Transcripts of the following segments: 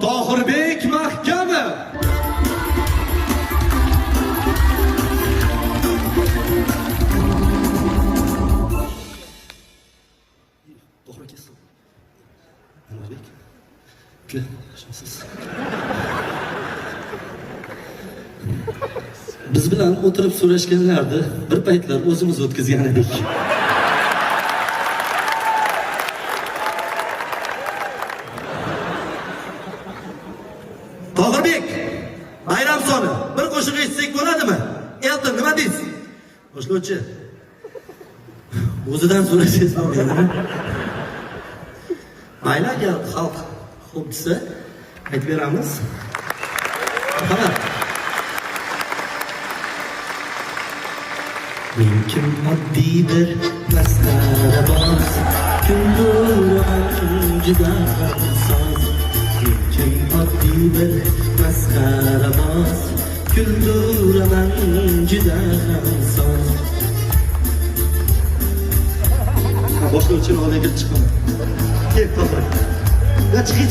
Tohirbek mahkami. To'g'ri kesdim. Anvarbek. Uka, yaxshimisiz? Biz bilan o'tirib so'rashganlarni bir paytlar o'zimiz o'tkazgan edik. Tohirbek, bayram soni bir qo'shiq aytsak bo'ladimi? Elton, nima deysiz? Boshlovchi. O'zidan so'rashingiz bo'lmaydimi? Mayli, agar xalq xo'p desa, aytib beramiz. Qara. Men kim oddiy bir masxaraboz, kunduraman juda soz. Men kim oddiy bir masxaraboz, kunduraman juda soz. Boshlovchini oldiga kirib chiqaman. Kel, to'g'ri. Ya chiq.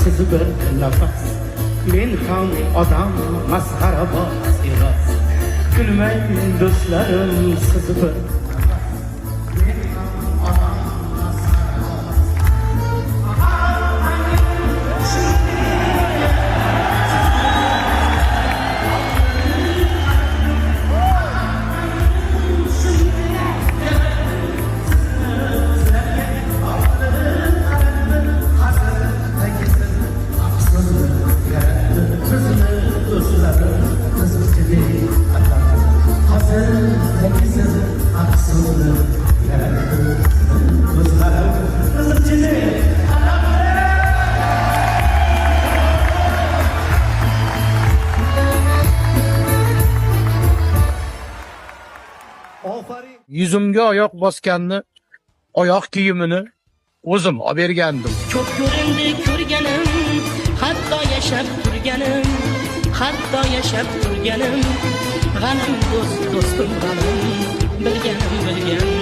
Siz bir nafas, men ham odam masxaraboz emas. Kulmang do'stlarim, siz bir yuzimga oyoq bosganni, oyoq kiyimini o'zim olib bergandim. Ko'p ko'rindi ko'rganim, hatto yashab turganim, g'anim do'stim g'anim, bilganim